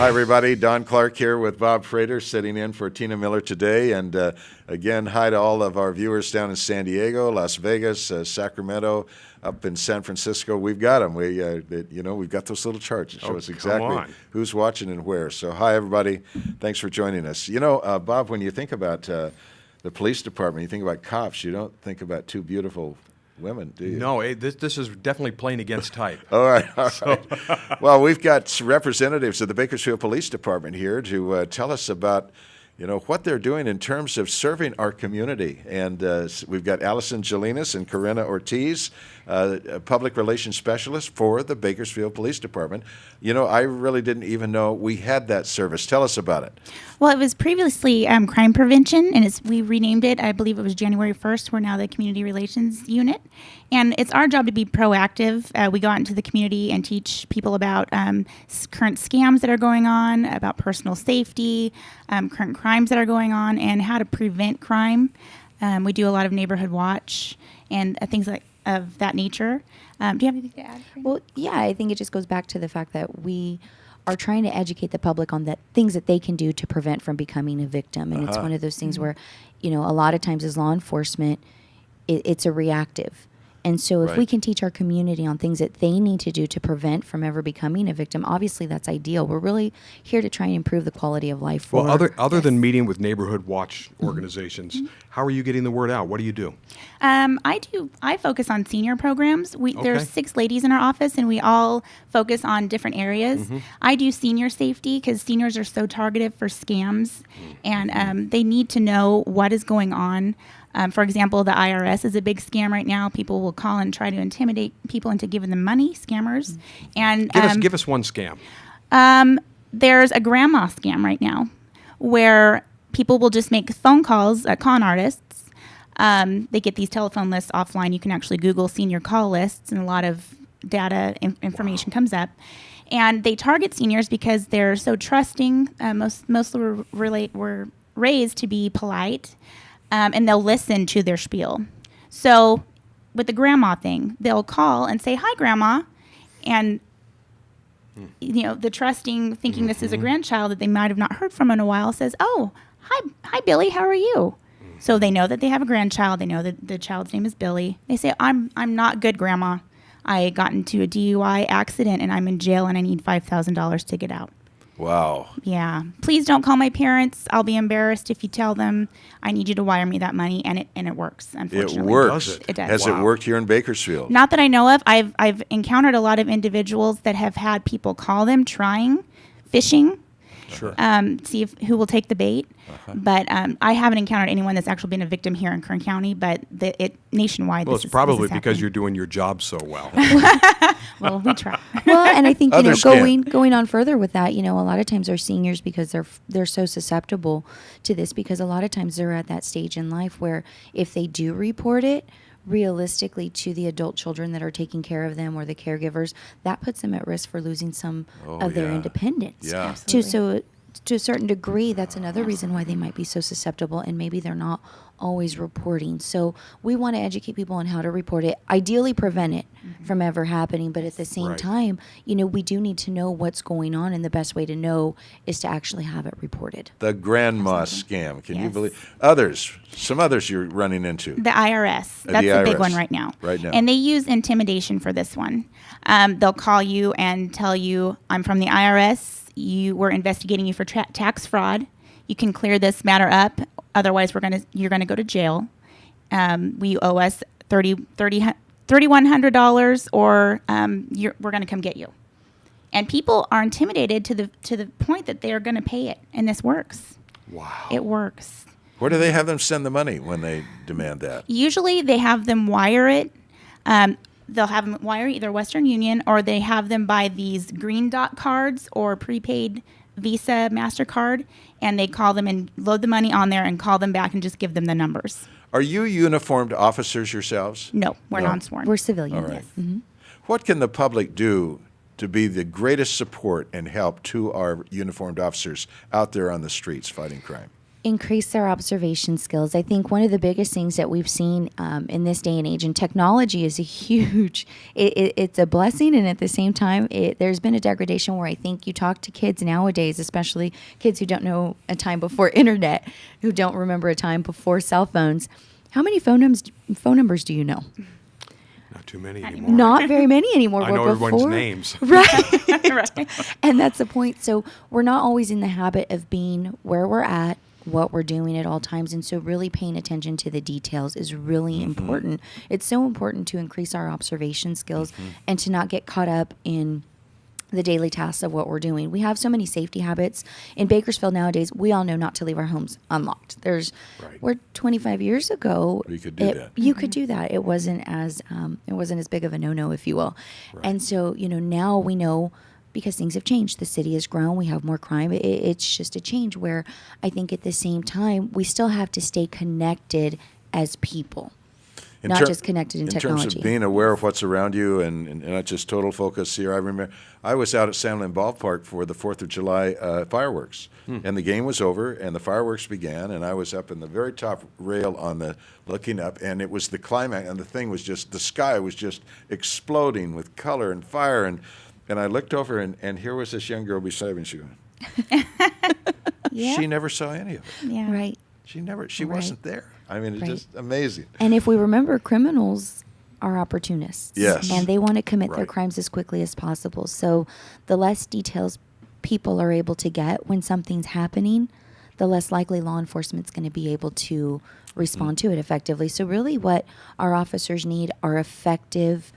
Hi, everybody. Don Clark here with Bob Frater, sitting in for Tina Miller today. And again, hi to all of our viewers down in San Diego, Las Vegas, Sacramento, up in San Francisco. We've got them. We've got those little charts that show us exactly who's watching and where. So, hi, everybody. Thanks for joining us. Bob, when you think about the police department, you think about cops. You don't think about two beautiful women, do you? No, this is definitely playing against type. All right. Well, we've got representatives of the Bakersfield Police Department here to tell us about, what they're doing in terms of serving our community. And we've got Allison Jelinas and Corinna Ortiz, public relations specialist for the Bakersfield Police Department. I really didn't even know we had that service. Tell us about it. Well, it was previously crime prevention, and we renamed it. I believe it was January 1st. We're now the Community Relations Unit. And it's our job to be proactive. We go out into the community and teach people about current scams that are going on, about personal safety, current crimes that are going on, and how to prevent crime. We do a lot of neighborhood watch and things of that nature. Do you have anything to add? Well, yeah, I think it just goes back to the fact that we are trying to educate the public on things that they can do to prevent from becoming a victim. And it's one of those things where, a lot of times as law enforcement, it's a reactive. And so if we can teach our community on things that they need to do to prevent from ever becoming a victim, obviously that's ideal. We're really here to try and improve the quality of life for other than meeting with neighborhood watch organizations, how are you getting the word out? What do you do? I focus on senior programs. There's 6 ladies in our office, and we all focus on different areas. I do senior safety because seniors are so targeted for scams, and they need to know what is going on. For example, the IRS is a big scam right now. People will call and try to intimidate people into giving them money, scammers. And give us one scam. There's a grandma scam right now where people will just make phone calls, con artists. They get these telephone lists offline. You can actually Google senior call lists, and a lot of data information comes up. And they target seniors because they're so trusting. Most were raised to be polite. And they'll listen to their spiel. So with the grandma thing, they'll call and say, "Hi, Grandma." And, the trusting, thinking this is a grandchild that they might have not heard from in a while says, "Oh, hi, Billy, how are you?" So they know that they have a grandchild. They know that the child's name is Billy. They say, I'm not good, Grandma. I got into a DUI accident and I'm in jail and I need $5,000 to get out. Wow. Yeah. Please don't call my parents. I'll be embarrassed if you tell them I need you to wire me that money, and it works, unfortunately. It works. It does. Has it worked here in Bakersfield? Not that I know of. I've encountered a lot of individuals that have had people call them trying phishing. Sure. See who will take the bait. But I haven't encountered anyone that's actually been a victim here in Kern County, but nationwide. Well, it's probably because you're doing your job so well. Well, we try. Well, and I think going on further with that, a lot of times our seniors, because they're so susceptible to this, because a lot of times they're at that stage in life where if they do report it, realistically to the adult children that are taking care of them or the caregivers, that puts them at risk for losing some of their independence. Yeah. To a certain degree, that's another reason why they might be so susceptible, and maybe they're not always reporting. So we want to educate people on how to report it, ideally prevent it from ever happening, but at the same time, we do need to know what's going on, and the best way to know is to actually have it reported. The grandma scam. Can you believe? Some others you're running into. The IRS. That's a big one right now. And they use intimidation for this one. They'll call you and tell you, "I'm from the IRS. We're investigating you for tax fraud. You can clear this matter up. Otherwise, you're gonna go to jail. You owe us $3,100, or we're gonna come get you." And people are intimidated to the point that they are gonna pay it, and this works. Wow. It works. Where do they have them send the money when they demand that? Usually, they have them wire it. They'll have them wire either Western Union, or they have them buy these green dot cards or prepaid Visa, MasterCard, and they call them and load the money on there and call them back and just give them the numbers. Are you uniformed officers yourselves? No, we're non-sworn. We're civilian. All right. What can the public do to be the greatest support and help to our uniformed officers out there on the streets fighting crime? increase their observation skills. I think one of the biggest things that we've seen in this day and age, and technology is a huge, it's a blessing, and at the same time, there's been a degradation where I think you talk to kids nowadays, especially kids who don't know a time before internet, who don't remember a time before cell phones. How many phone numbers do you know? Not too many anymore. Not very many anymore. I know Where everyone's before- names. Right. Right. And that's the point. So we're not always in the habit of being where we're at, what we're doing at all times. And so really paying attention to the details is really important. It's so important to increase our observation skills and to not get caught up in the daily tasks of what we're doing. We have so many safety habits. In Bakersfield nowadays, we all know not to leave our homes unlocked. Right. Where 25 years ago, You could do that. You could do that. It wasn't as big of a no-no, if you will. And so, now we know, because things have changed. The city has grown. We have more crime. It's just a change where I think at the same time, we still have to stay connected as people, not just connected in technology. terms of being aware of what's around you and not just total focus here. I remember I was out at Sandlin Ballpark for the 4th of July fireworks, and the game was over, and the fireworks began, and I was up in the very top rail looking up, and it was the climax, and the thing was just, the sky was just exploding with color and fire, and I looked over, and here was this young girl beside me, and she went, Yeah. she never saw any of it. Yeah. Right. She Right. wasn't there. I mean, it's Right. just amazing. And if we remember, criminals are opportunists. Yes. And they want to commit their Right. crimes as quickly as possible. So the less details people are able to get when something's happening, the less likely law enforcement's going to be able to respond to it effectively. So really what our officers need are effective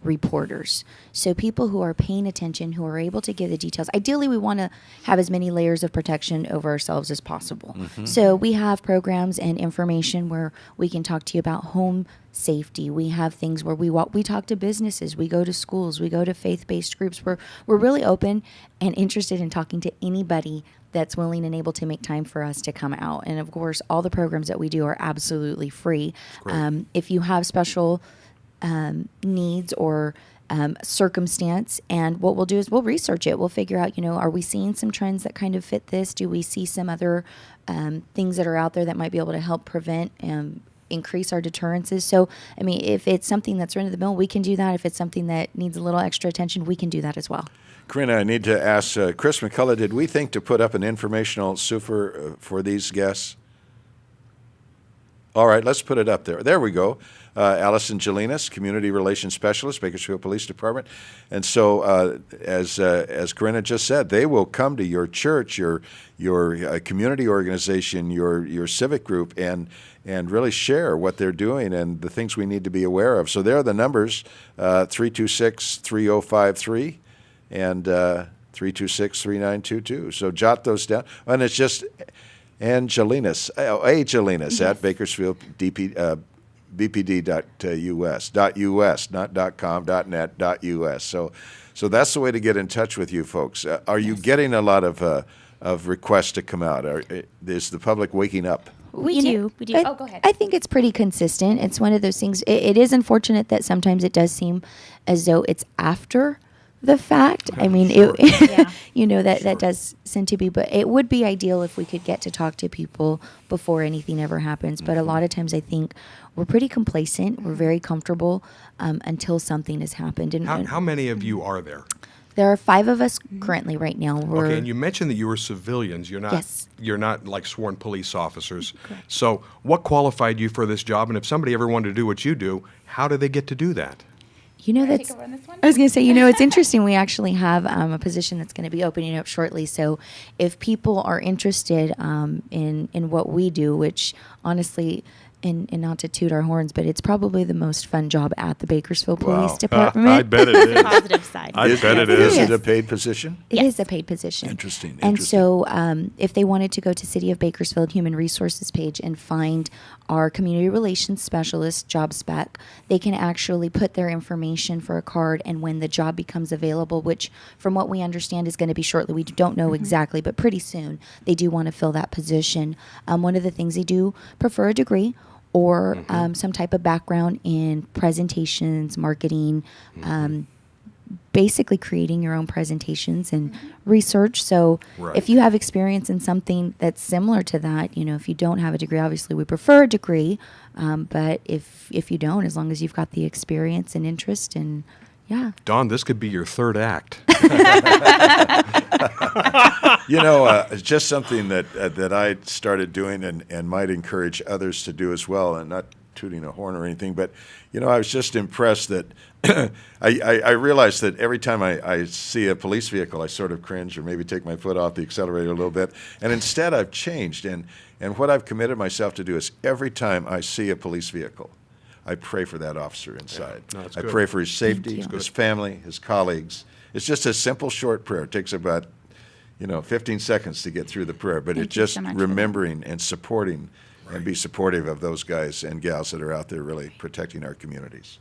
reporters. So people who are paying attention, who are able to give the details. Ideally, we want to have as many layers of protection over ourselves as possible. So we have programs and information where we can talk to you about home safety. We have things where we talk to businesses, we go to schools, we go to faith-based groups. We're really open and interested in talking to anybody that's willing and able to make time for us to come out. And of course, all the programs that we do are absolutely free. If you have special needs or circumstance, and what we'll do is we'll research it. We'll figure out, are we seeing some trends that kind of fit this? Do we see some other things that are out there that might be able to help prevent increase our deterrences? So, I mean, if it's something that's run of the mill, we can do that. If it's something that needs a little extra attention, we can do that as well. Corinna, I need to ask Chris McCullough, did we think to put up an informational super for these guests? All right, let's put it up there. There we go. Allison Jelinas, Community Relations Specialist, Bakersfield Police Department. And so, as Corinna just said, they will come to your church, your community organization, your civic group, and really share what they're doing and the things we need to be aware of. So there are the numbers, 326-3053 and 326-3922. So jot those down. And it's just Angelinas, Angelinas at Bakersfield BPD.us, not .com, .net, .us. So that's the way to get in touch with you folks. Are you getting a lot of requests to come out? Is the public waking up? We do. Oh, go ahead. I think it's pretty consistent. It's one of those things. It is unfortunate that sometimes it does seem as though it's after the fact. I mean, Sure. Yeah. that does seem to be, but it would be ideal if we could get to talk to people before anything ever happens. But a lot of times I think we're pretty complacent. We're very comfortable until something has happened. And How many of you are there? there are 5 of us currently right now. Okay, and you mentioned that you were civilians. Yes. You're not like sworn police officers. So what qualified you for this job? And if somebody ever wanted to do what you do, how do they get to do that? That's. over on this one? I was going to say, it's interesting. We actually have a position that's going to be opening up shortly. So, if people are interested in what we do, which honestly, and not to toot our horns, but it's probably the most fun job at the Bakersfield Police Wow. Department. I bet it is. Positive side. I bet it Is is. it a paid position? It Yes. is a paid position. Interesting, And interesting. so, if they wanted to go to City of Bakersfield Human Resources page and find our community relations specialist job spec, they can actually put their information for a card. And when the job becomes available, which from what we understand is going to be shortly, we don't know exactly, but pretty soon, they do want to fill that position. One of the things they do prefer a degree or some type of background in presentations, marketing, basically creating your own presentations and research. So Right. if you have experience in something that's similar to that, if you don't have a degree, obviously we prefer a degree. But if you don't, as long as you've got the experience and interest, and yeah. Dawn, this could be your third act. It's just something that I started doing and might encourage others to do as well, and not tooting a horn or anything, but, I was just impressed that I realized that every time I see a police vehicle, I sort of cringe or maybe take my foot off the accelerator a little bit, and instead I've changed, and what I've committed myself to do is every time I see a police vehicle, I pray for that officer inside. No, that's I good. pray for his safety, you. his family, his colleagues. It's just a simple, short prayer. It takes about 15 seconds to get through the prayer, but Thank it's you just so much for that. remembering and supporting and Right. be supportive of those guys and gals that are out there really protecting our communities.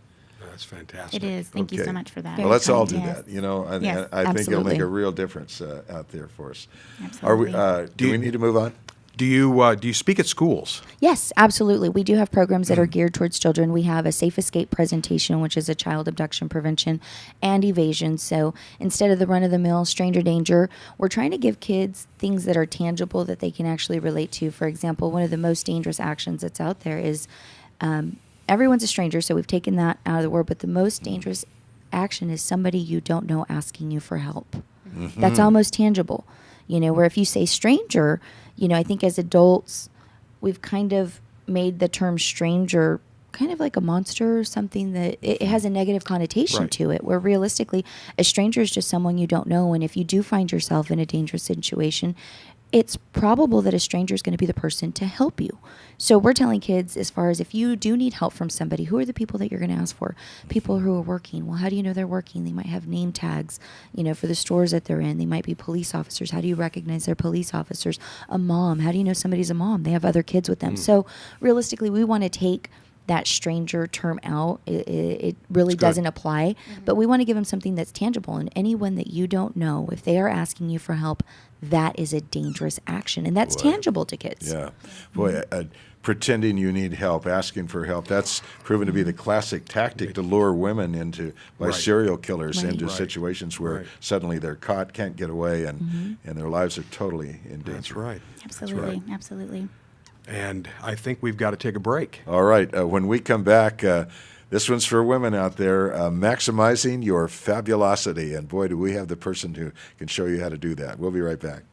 That's fantastic. It is. Thank you Okay. so much for that. Well, let's all do Yes. that, and Yes, I think it'll make absolutely. a real difference out there for us. Absolutely. Are we? Do we need to move on? Do you speak at schools? Yes, absolutely. We do have programs that are geared towards children. We have a safe escape presentation, which is a child abduction prevention and evasion. So instead of the run of the mill stranger danger, we're trying to give kids things that are tangible that they can actually relate to. For example, one of the most dangerous actions that's out there is everyone's a stranger. So we've taken that out of the word, but the most dangerous action is somebody you don't know asking you for help. That's almost tangible, where if you say stranger, I think as adults, we've kind of made the term stranger kind of like a monster or something that it has a negative connotation Right. to it, where realistically, a stranger is just someone you don't know. And if you do find yourself in a dangerous situation, it's probable that a stranger is going to be the person to help you. So we're telling kids, as far as if you do need help from somebody, who are the people that you're going to ask for? People who are working. Well, how do you know they're working? They might have name tags, for the stores that they're in. They might be police officers. How do you recognize they're police officers? A mom. How do you know somebody's a mom? They have other kids with them. So realistically, we want to take that stranger term out. It really good. doesn't apply, but we want to give them something that's tangible. And anyone that you don't know, if they are asking you for help, that is a dangerous action, and that's tangible to kids. Yeah. Boy, pretending you need help, asking for help, that's proven to be the classic tactic to lure women by Right. serial killers Right. into Right. situations where Right. suddenly they're caught, can't get away, and their lives are totally in danger. That's right. Absolutely. Absolutely. And I think we've got to take a break. All right. When we come back, this one's for women out there, maximizing your fabulosity. And boy, do we have the person who can show you how to do that. We'll be right back.